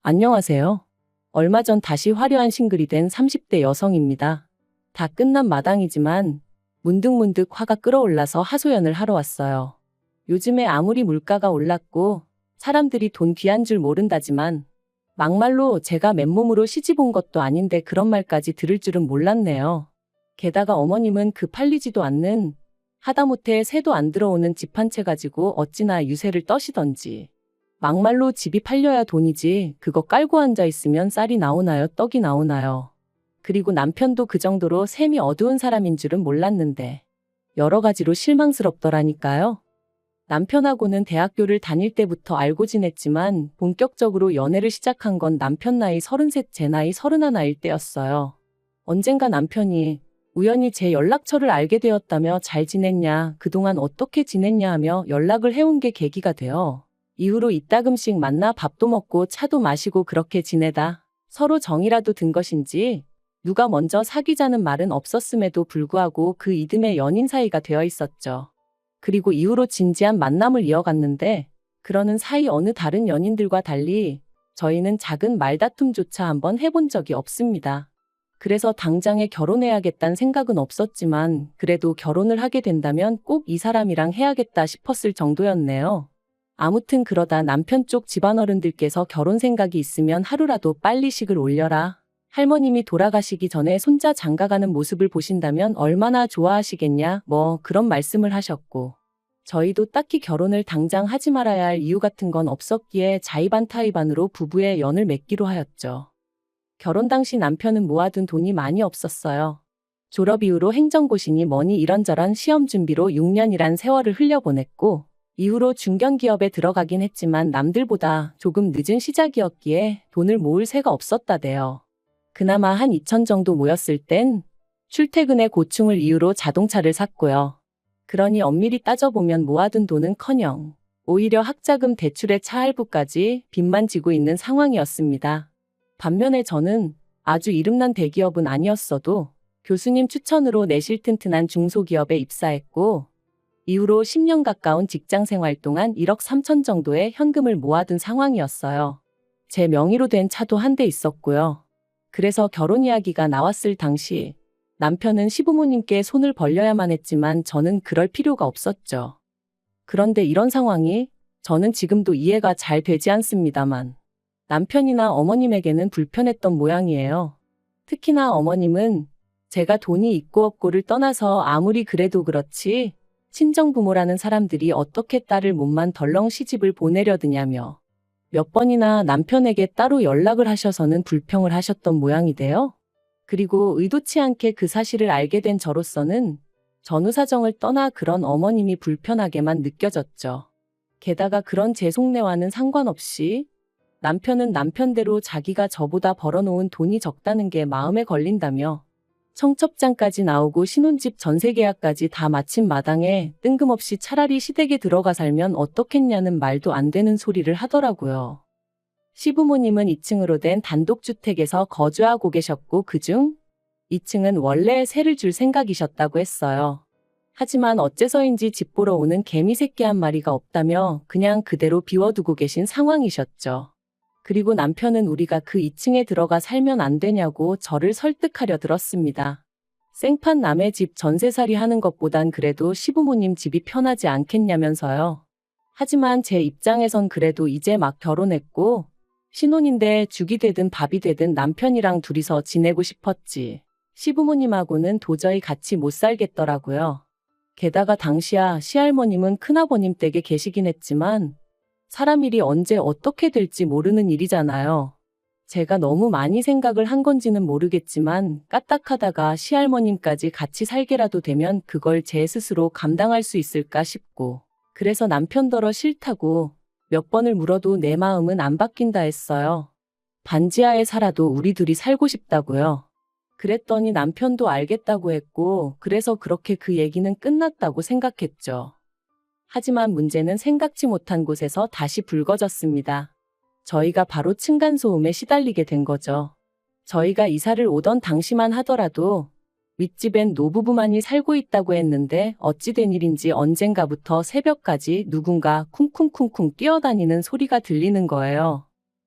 안녕하세요. 얼마 전 다시 화려한 싱글이 된 30대 여성입니다. 다 끝난 마당이지만 문득문득 화가 끌어올라서 하소연을 하러 왔어요. 요즘에 아무리 물가가 올랐고 사람들이 돈 귀한 줄 모른다지만 막말로 제가 맨몸으로 시집 온 것도 아닌데 그런 말까지 들을 줄은 몰랐네요. 게다가 어머님은 그 팔리지도 않는 하다못해 새도 안 들어오는 집 한 채 가지고 어찌나 유세를 떠시던지. 막말로 집이 팔려야 돈이지 그거 깔고 앉아 있으면 쌀이 나오나요, 떡이 나오나요. 그리고 남편도 그 정도로 셈이 어두운 사람인 줄은 몰랐는데 여러 가지로 실망스럽더라니까요. 남편하고는 대학교를 다닐 때부터 알고 지냈지만 본격적으로 연애를 시작한 건 남편 나이 33, 제 나이 31일 때였어요. 언젠가 남편이 우연히 제 연락처를 알게 되었다며 잘 지냈냐, 그동안 어떻게 지냈냐 하며 연락을 해온 게 계기가 되어 이후로 이따금씩 만나 밥도 먹고 차도 마시고 그렇게 지내다 서로 정이라도 든 것인지 누가 먼저 사귀자는 말은 없었음에도 불구하고 그 이듬해 연인 사이가 되어 있었죠. 그리고 이후로 진지한 만남을 이어갔는데 그러는 사이 어느 다른 연인들과 달리 저희는 작은 말다툼조차 한번 해본 적이 없습니다. 그래서 당장에 결혼해야겠다는 생각은 없었지만 그래도 결혼을 하게 된다면 꼭 이 사람이랑 해야겠다 싶었을 정도였네요. 아무튼 그러다 남편 쪽 집안어른들께서 결혼 생각이 있으면 하루라도 빨리 식을 올려라. 할머님이 돌아가시기 전에 손자 장가가는 모습을 보신다면 얼마나 좋아하시겠냐 뭐 그런 말씀을 하셨고 저희도 딱히 결혼을 당장 하지 말아야 할 이유 같은 건 없었기에 자의반타의반으로 부부의 연을 맺기로 하였죠. 결혼 당시 남편은 모아둔 돈이 많이 없었어요. 졸업 이후로 행정고시니 뭐니 이런저런 시험 준비로 6년이란 세월을 흘려보냈고 이후로 중견기업에 들어가긴 했지만 남들보다 조금 늦은 시작이었기에 돈을 모을 새가 없었다대요. 그나마 한 2천 정도 모였을 땐 출퇴근의 고충을 이유로 자동차를 샀고요. 그러니 엄밀히 따져보면 모아둔 돈은커녕 오히려 학자금 대출에 차 할부까지 빚만 지고 있는 상황이었습니다. 반면에 저는 아주 이름난 대기업은 아니었어도 교수님 추천으로 내실 튼튼한 중소기업에 입사했고 이후로 10년 가까운 직장 생활 동안 1억 3천 정도의 현금을 모아둔 상황이었어요. 제 명의로 된 차도 한 대 있었고요. 그래서 결혼 이야기가 나왔을 당시 남편은 시부모님께 손을 벌려야만 했지만 저는 그럴 필요가 없었죠. 그런데 이런 상황이 저는 지금도 이해가 잘 되지 않습니다만 남편이나 어머님에게는 불편했던 모양이에요. 특히나 어머님은 제가 돈이 있고 없고를 떠나서 아무리 그래도 그렇지 친정부모라는 사람들이 어떻게 딸을 몸만 덜렁 시집을 보내려 드냐며 몇 번이나 남편에게 따로 연락을 하셔서는 불평을 하셨던 모양이데요. 그리고 의도치 않게 그 사실을 알게 된 저로서는 전후 사정을 떠나 그런 어머님이 불편하게만 느껴졌죠. 게다가 그런 제 속내와는 상관없이 남편은 남편대로 자기가 저보다 벌어놓은 돈이 적다는 게 마음에 걸린다며 청첩장까지 나오고 신혼집 전세계약까지 다 마친 마당에 뜬금없이 차라리 시댁에 들어가 살면 어떻겠냐는 말도 안 되는 소리를 하더라고요. 시부모님은 2층으로 된 단독주택에서 거주하고 계셨고 그중 2층은 원래 세를 줄 생각이셨다고 했어요. 하지만 어째서인지 집 보러 오는 개미 새끼 한 마리가 없다며 그냥 그대로 비워두고 계신 상황이셨죠. 그리고 남편은 우리가 그 2층에 들어가 살면 안 되냐고 저를 설득하려 들었습니다. 생판 남의 집 전세살이 하는 것보단 그래도 시부모님 집이 편하지 않겠냐면서요. 하지만 제 입장에선 그래도 이제 막 결혼했고 신혼인데 죽이 되든 밥이 되든 남편이랑 둘이서 지내고 싶었지. 시부모님하고는 도저히 같이 못 살겠더라고요. 게다가 당시야 시할머님은 큰아버님 댁에 계시긴 했지만 사람 일이 언제 어떻게 될지 모르는 일이잖아요. 제가 너무 많이 생각을 한 건지는 모르겠지만 까딱하다가 시할머님까지 같이 살게라도 되면 그걸 제 스스로 감당할 수 있을까 싶고 그래서 남편더러 싫다고 몇 번을 물어도 내 마음은 안 바뀐다 했어요. 반지하에 살아도 우리 둘이 살고 싶다고요. 그랬더니 남편도 알겠다고 했고 그래서 그렇게 그 얘기는 끝났다고 생각했죠. 하지만 문제는 생각지 못한 곳에서 다시 불거졌습니다. 저희가 바로 층간소음에 시달리게 된 거죠. 저희가 이사를 오던 당시만 하더라도 윗집엔 노부부만이 살고 있다고 했는데 어찌 된 일인지 언젠가부터 새벽까지 누군가 쿵쿵쿵쿵 뛰어다니는 소리가 들리는 거예요.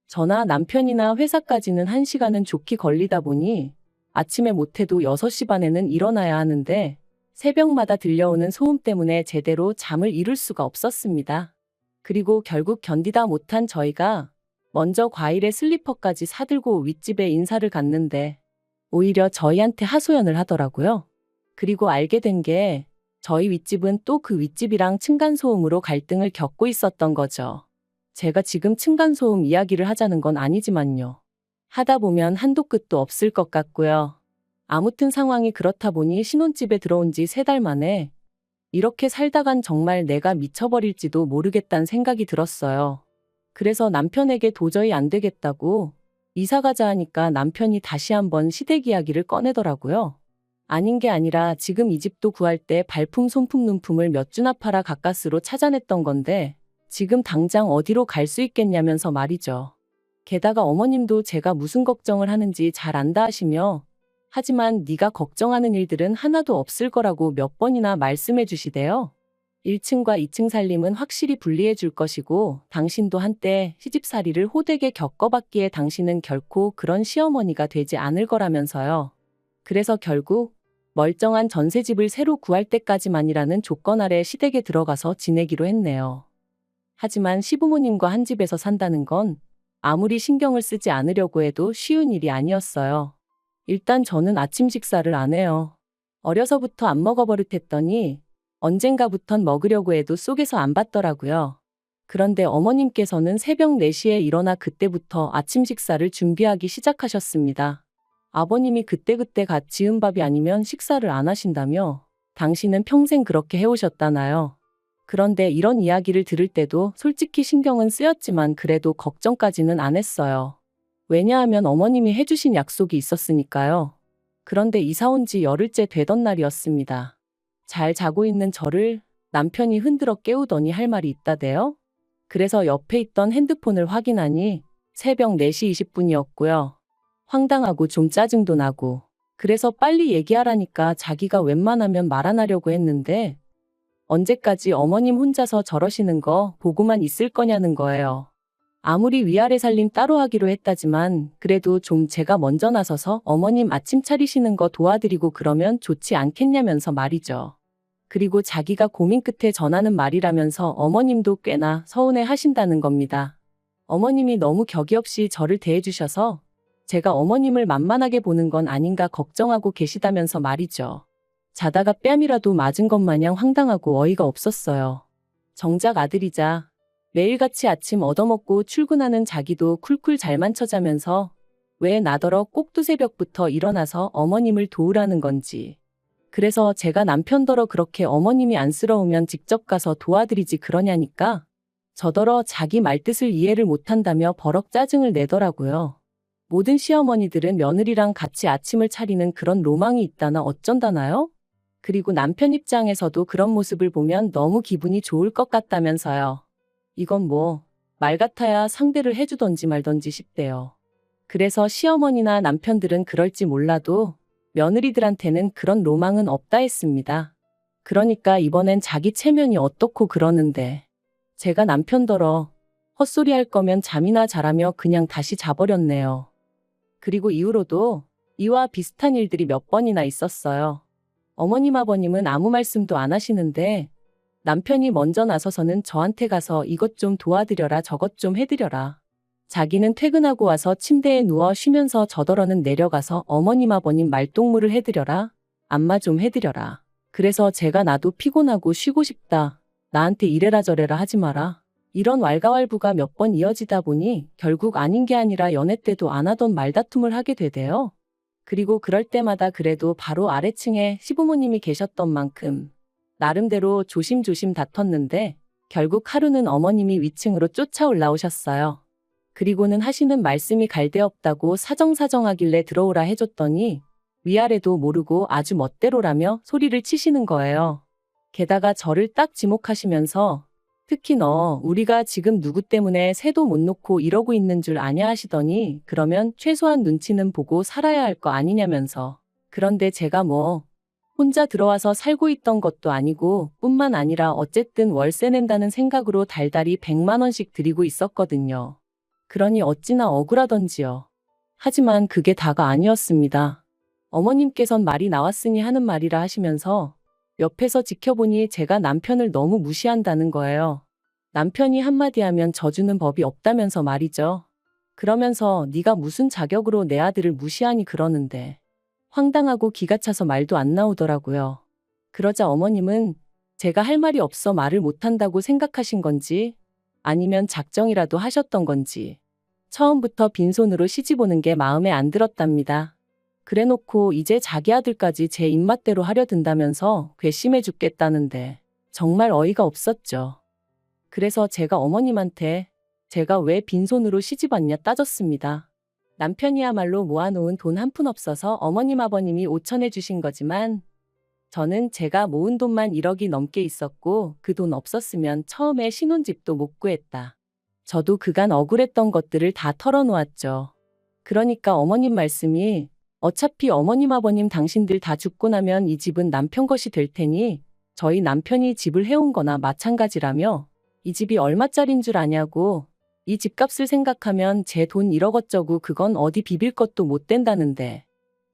저나 남편이나 회사까지는 1시간은 좋게 걸리다 보니 아침에 못해도 6시 반에는 일어나야 하는데 새벽마다 들려오는 소음 때문에 제대로 잠을 이룰 수가 없었습니다. 그리고 결국 견디다 못한 저희가 먼저 과일에 슬리퍼까지 사들고 윗집에 인사를 갔는데 오히려 저희한테 하소연을 하더라고요. 그리고 알게 된 게 저희 윗집은 또 그 윗집이랑 층간소음으로 갈등을 겪고 있었던 거죠. 제가 지금 층간소음 이야기를 하자는 건 아니지만요. 하다 보면 한도 끝도 없을 것 같고요. 아무튼 상황이 그렇다 보니 신혼집에 들어온 지 3달 만에 이렇게 살다간 정말 내가 미쳐버릴지도 모르겠다는 생각이 들었어요. 그래서 남편에게 도저히 안 되겠다고 이사 가자 하니까 남편이 다시 한번 시댁 이야기를 꺼내더라고요. 아닌 게 아니라 지금 이 집도 구할 때 발품, 손품, 눈품을 몇 주나 팔아 가까스로 찾아냈던 건데 지금 당장 어디로 갈 수 있겠냐면서 말이죠. 게다가 어머님도 제가 무슨 걱정을 하는지 잘 안다 하시며 하지만 네가 걱정하는 일들은 하나도 없을 거라고 몇 번이나 말씀해 주시대요. 1층과 2층 살림은 확실히 분리해 줄 것이고 당신도 한때 시집살이를 호되게 겪어봤기에 당신은 결코 그런 시어머니가 되지 않을 거라면서요. 그래서 결국 멀쩡한 전셋집을 새로 구할 때까지만이라는 조건 아래 시댁에 들어가서 지내기로 했네요. 하지만 시부모님과 한 집에서 산다는 건 아무리 신경을 쓰지 않으려고 해도 쉬운 일이 아니었어요. 일단 저는 아침 식사를 안 해요. 어려서부터 안 먹어버릇했더니 언젠가부턴 먹으려고 해도 속에서 안 받더라고요. 그런데 어머님께서는 새벽 4시에 일어나 그때부터 아침 식사를 준비하기 시작하셨습니다. 아버님이 그때그때 갓 지은 밥이 아니면 식사를 안 하신다며 당신은 평생 그렇게 해오셨다나요. 그런데 이런 이야기를 들을 때도 솔직히 신경은 쓰였지만 그래도 걱정까지는 안 했어요. 왜냐하면 어머님이 해주신 약속이 있었으니까요. 그런데 이사 온 지 열흘째 되던 날이었습니다. 잘 자고 있는 저를 남편이 흔들어 깨우더니 할 말이 있다대요. 그래서 옆에 있던 핸드폰을 확인하니 새벽 4시 20분이었고요. 황당하고 좀 짜증도 나고 그래서 빨리 얘기하라니까 자기가 웬만하면 말 안 하려고 했는데 언제까지 어머님 혼자서 저러시는 거 보고만 있을 거냐는 거예요. 아무리 위아래 살림 따로 하기로 했다지만 그래도 좀 제가 먼저 나서서 어머님 아침 차리시는 거 도와드리고 그러면 좋지 않겠냐면서 말이죠. 그리고 자기가 고민 끝에 전하는 말이라면서 어머님도 꽤나 서운해 하신다는 겁니다. 어머님이 너무 격이 없이 저를 대해주셔서 제가 어머님을 만만하게 보는 건 아닌가 걱정하고 계시다면서 말이죠. 자다가 뺨이라도 맞은 것 마냥 황당하고 어이가 없었어요. 정작 아들이자 매일같이 아침 얻어먹고 출근하는 자기도 쿨쿨 잘만 쳐자면서 왜 나더러 꼭 두새벽부터 일어나서 어머님을 도우라는 건지. 그래서 제가 남편더러 그렇게 어머님이 안쓰러우면 직접 가서 도와드리지 그러냐니까 저더러 자기 말뜻을 이해를 못한다며 버럭 짜증을 내더라고요. 모든 시어머니들은 며느리랑 같이 아침을 차리는 그런 로망이 있다나 어쩐다나요? 그리고 남편 입장에서도 그런 모습을 보면 너무 기분이 좋을 것 같다면서요. 이건 뭐 말 같아야 상대를 해주던지 말던지 싶대요. 그래서 시어머니나 남편들은 그럴지 몰라도 며느리들한테는 그런 로망은 없다 했습니다. 그러니까 이번엔 자기 체면이 어떻고 그러는데 제가 남편더러 헛소리 할 거면 잠이나 자라며 그냥 다시 자버렸네요. 그리고 이후로도 이와 비슷한 일들이 몇 번이나 있었어요. 어머님 아버님은 아무 말씀도 안 하시는데 남편이 먼저 나서서는 저한테 가서 이것 좀 도와드려라 저것 좀 해드려라. 자기는 퇴근하고 와서 침대에 누워 쉬면서 저더러는 내려가서 어머님 아버님 말동무를 해드려라. 안마 좀 해드려라. 그래서 제가 나도 피곤하고 쉬고 싶다. 나한테 이래라 저래라 하지 마라. 이런 왈가왈부가 몇 번 이어지다 보니 결국 아닌 게 아니라 연애 때도 안 하던 말다툼을 하게 되대요. 그리고 그럴 때마다 그래도 바로 아래층에 시부모님이 계셨던 만큼 나름대로 조심조심 다퉜는데 결국 하루는 어머님이 위층으로 쫓아 올라오셨어요. 그리고는 하시는 말씀이 갈데없다고 사정사정하길래 들어오라 해줬더니 위아래도 모르고 아주 멋대로라며 소리를 치시는 거예요. 게다가 저를 딱 지목하시면서 특히 너 우리가 지금 누구 때문에 새도 못 놓고 이러고 있는 줄 아냐 하시더니 그러면 최소한 눈치는 보고 살아야 할 거 아니냐면서. 그런데 제가 뭐 혼자 들어와서 살고 있던 것도 아니고 뿐만 아니라 어쨌든 월세 낸다는 생각으로 달달이 100만 원씩 드리고 있었거든요. 그러니 어찌나 억울하던지요. 하지만 그게 다가 아니었습니다. 어머님께선 말이 나왔으니 하는 말이라 하시면서 옆에서 지켜보니 제가 남편을 너무 무시한다는 거예요. 남편이 한마디 하면 져주는 법이 없다면서 말이죠. 그러면서 네가 무슨 자격으로 내 아들을 무시하니 그러는데 황당하고 기가 차서 말도 안 나오더라고요. 그러자 어머님은 제가 할 말이 없어 말을 못한다고 생각하신 건지 아니면 작정이라도 하셨던 건지 처음부터 빈손으로 시집 오는 게 마음에 안 들었답니다. 그래놓고 이제 자기 아들까지 제 입맛대로 하려 든다면서 괘씸해 죽겠다는데 정말 어이가 없었죠. 그래서 제가 어머님한테 제가 왜 빈손으로 시집 왔냐 따졌습니다. 남편이야말로 모아놓은 돈 한 푼 없어서 어머님 아버님이 5천해 주신 거지만 저는 제가 모은 돈만 1억이 넘게 있었고 그 돈 없었으면 처음에 신혼집도 못 구했다. 저도 그간 억울했던 것들을 다 털어놓았죠. 그러니까 어머님 말씀이 어차피 어머님 아버님 당신들 다 죽고 나면 이 집은 남편 것이 될 테니 저희 남편이 집을 해온 거나 마찬가지라며 이 집이 얼마짜린 줄 아냐고 이 집값을 생각하면 제 돈 1억 어쩌고 그건 어디 비빌 것도 못 된다는데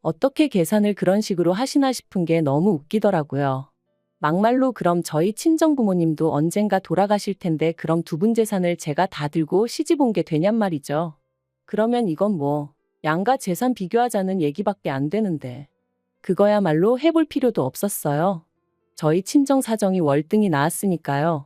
어떻게 계산을 그런 식으로 하시나 싶은 게 너무 웃기더라고요. 막말로 그럼 저희 친정부모님도 언젠가 돌아가실 텐데 그럼 두 분 재산을 제가 다 들고 시집 온 게 되냔 말이죠. 그러면 이건 뭐 양가 재산 비교하자는 얘기밖에 안 되는데 그거야말로 해볼 필요도 없었어요. 저희 친정 사정이 월등히 나았으니까요.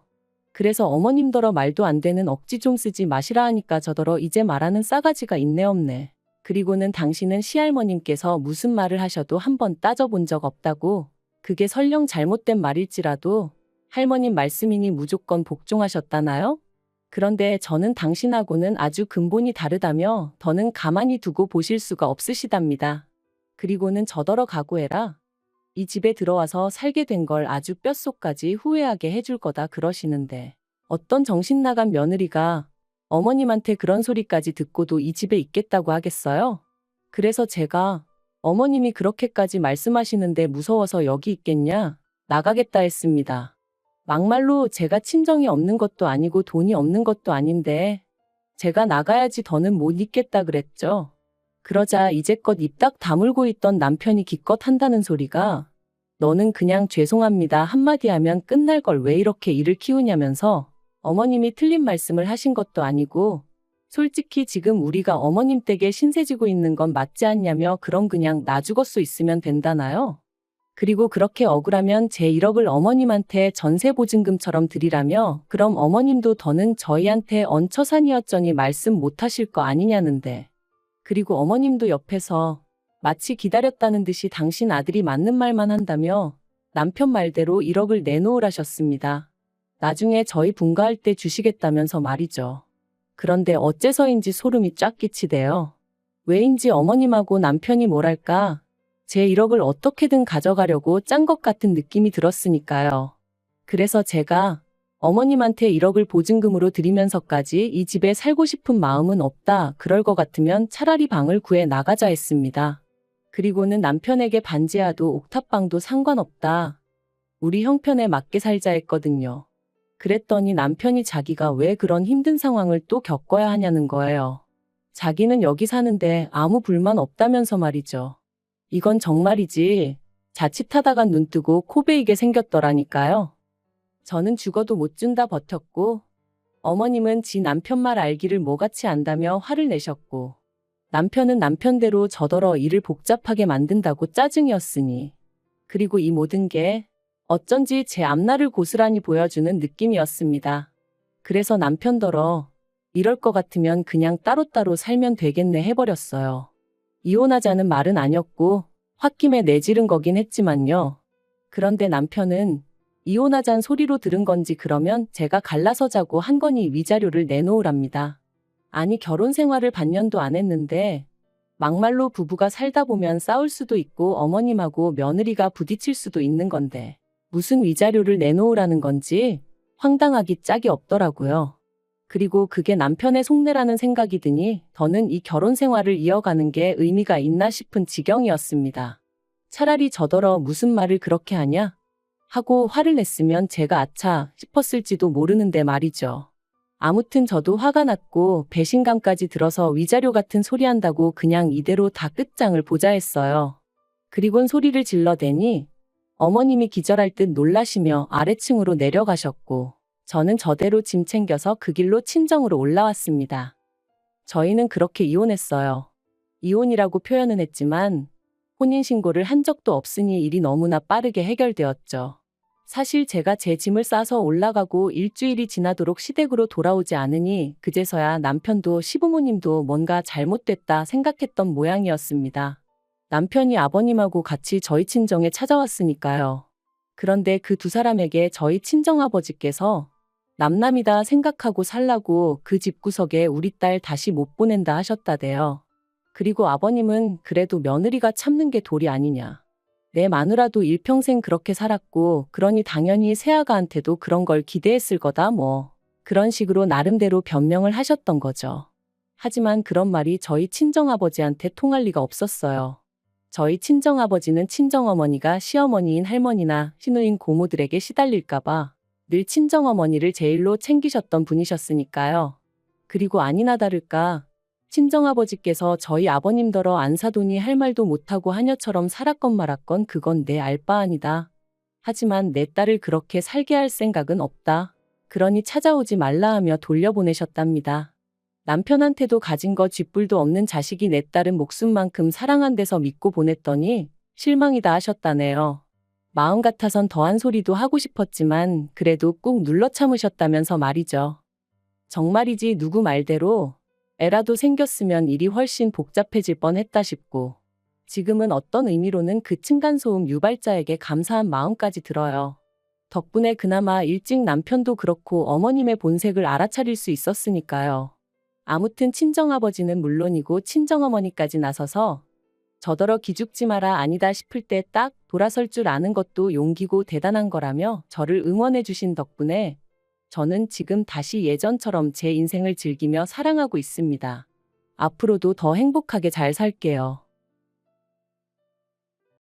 그래서 어머님더러 말도 안 되는 억지 좀 쓰지 마시라 하니까 저더러 이제 말하는 싸가지가 있네 없네. 그리고는 당신은 시할머님께서 무슨 말을 하셔도 한번 따져본 적 없다고 그게 설령 잘못된 말일지라도 할머님 말씀이니 무조건 복종하셨다나요? 그런데 저는 당신하고는 아주 근본이 다르다며 더는 가만히 두고 보실 수가 없으시답니다. 그리고는 저더러 각오해라. 이 집에 들어와서 살게 된 걸 아주 뼛속까지 후회하게 해줄 거다 그러시는데 어떤 정신 나간 며느리가 어머님한테 그런 소리까지 듣고도 이 집에 있겠다고 하겠어요? 그래서 제가 어머님이 그렇게까지 말씀하시는데 무서워서 여기 있겠냐? 나가겠다 했습니다. 막말로 제가 친정이 없는 것도 아니고 돈이 없는 것도 아닌데 제가 나가야지 더는 못 있겠다 그랬죠. 그러자 이제껏 입 딱 다물고 있던 남편이 기껏 한다는 소리가 너는 그냥 죄송합니다 한마디 하면 끝날 걸 왜 이렇게 일을 키우냐면서 어머님이 틀린 말씀을 하신 것도 아니고 솔직히 지금 우리가 어머님 댁에 신세지고 있는 건 맞지 않냐며 그럼 그냥 나 죽었소 있으면 된다나요? 그리고 그렇게 억울하면 제 1억을 어머님한테 전세보증금처럼 드리라며 그럼 어머님도 더는 저희한테 얹혀산이었더니 말씀 못하실 거 아니냐는데 그리고 어머님도 옆에서 마치 기다렸다는 듯이 당신 아들이 맞는 말만 한다며 남편 말대로 1억을 내놓으라셨습니다. 나중에 저희 분가할 때 주시겠다면서 말이죠. 그런데 어째서인지 소름이 쫙 끼치대요. 왜인지 어머님하고 남편이 뭐랄까 제 1억을 어떻게든 가져가려고 짠 것 같은 느낌이 들었으니까요. 그래서 제가 어머님한테 1억을 보증금으로 드리면서까지 이 집에 살고 싶은 마음은 없다. 그럴 것 같으면 차라리 방을 구해 나가자 했습니다. 그리고는 남편에게 반지하도 옥탑방도 상관없다. 우리 형편에 맞게 살자 했거든요. 그랬더니 남편이 자기가 왜 그런 힘든 상황을 또 겪어야 하냐는 거예요. 자기는 여기 사는데 아무 불만 없다면서 말이죠. 이건 정말이지 자칫하다가 눈 뜨고 코 베이게 생겼더라니까요. 저는 죽어도 못 준다 버텼고 어머님은 지 남편 말 알기를 뭐같이 안다며 화를 내셨고 남편은 남편대로 저더러 일을 복잡하게 만든다고 짜증이었으니 그리고 이 모든 게 어쩐지 제 앞날을 고스란히 보여주는 느낌이었습니다. 그래서 남편더러 이럴 것 같으면 그냥 따로따로 살면 되겠네 해버렸어요. 이혼하자는 말은 아니었고 홧김에 내지른 거긴 했지만요. 그런데 남편은 이혼하잔 소리로 들은 건지 그러면 제가 갈라서 자고 한 거니 위자료를 내놓으랍니다. 아니 결혼 생활을 반년도 안 했는데 막말로 부부가 살다 보면 싸울 수도 있고 어머님하고 며느리가 부딪힐 수도 있는 건데 무슨 위자료를 내놓으라는 건지 황당하기 짝이 없더라고요. 그리고 그게 남편의 속내라는 생각이 드니 더는 이 결혼 생활을 이어가는 게 의미가 있나 싶은 지경이었습니다. 차라리 저더러 무슨 말을 그렇게 하냐? 하고 화를 냈으면 제가 아차 싶었을지도 모르는데 말이죠. 아무튼 저도 화가 났고 배신감까지 들어서 위자료 같은 소리 한다고 그냥 이대로 다 끝장을 보자 했어요. 그리곤 소리를 질러대니 어머님이 기절할 듯 놀라시며 아래층으로 내려가셨고 저는 저대로 짐 챙겨서 그 길로 친정으로 올라왔습니다. 저희는 그렇게 이혼했어요. 이혼이라고 표현은 했지만 혼인신고를 한 적도 없으니 일이 너무나 빠르게 해결되었죠. 사실 제가 제 짐을 싸서 올라가고 일주일이 지나도록 시댁으로 돌아오지 않으니 그제서야 남편도 시부모님도 뭔가 잘못됐다 생각했던 모양이었습니다. 남편이 아버님하고 같이 저희 친정에 찾아왔으니까요. 그런데 그 두 사람에게 저희 친정아버지께서 남남이다 생각하고 살라고 그 집구석에 우리 딸 다시 못 보낸다 하셨다대요. 그리고 아버님은 그래도 며느리가 참는 게 도리 아니냐. 내 마누라도 일평생 그렇게 살았고 그러니 당연히 새아가한테도 그런 걸 기대했을 거다 뭐. 그런 식으로 나름대로 변명을 하셨던 거죠. 하지만 그런 말이 저희 친정아버지한테 통할 리가 없었어요. 저희 친정아버지는 친정어머니가 시어머니인 할머니나 시누인 고모들에게 시달릴까봐 늘 친정어머니를 제일로 챙기셨던 분이셨으니까요. 그리고 아니나 다를까 친정아버지께서 저희 아버님더러 안 사도니 할 말도 못하고 하녀처럼 살았건 말았건 그건 내 알 바 아니다. 하지만 내 딸을 그렇게 살게 할 생각은 없다. 그러니 찾아오지 말라 하며 돌려보내셨답니다. 남편한테도 가진 거 쥐뿔도 없는 자식이 내 딸은 목숨만큼 사랑한대서 믿고 보냈더니 실망이다 하셨다네요. 마음 같아선 더한 소리도 하고 싶었지만 그래도 꾹 눌러 참으셨다면서 말이죠. 정말이지 누구 말대로 애라도 생겼으면 일이 훨씬 복잡해질 뻔했다 싶고 지금은 어떤 의미로는 그 층간소음 유발자에게 감사한 마음까지 들어요. 덕분에 그나마 일찍 남편도 그렇고 어머님의 본색을 알아차릴 수 있었으니까요. 아무튼 친정아버지는 물론이고 친정어머니까지 나서서 저더러 기죽지 마라 아니다 싶을 때 딱 돌아설 줄 아는 것도 용기고 대단한 거라며 저를 응원해 주신 덕분에 저는 지금 다시 예전처럼 제 인생을 즐기며 사랑하고 있습니다. 앞으로도 더 행복하게 잘 살게요.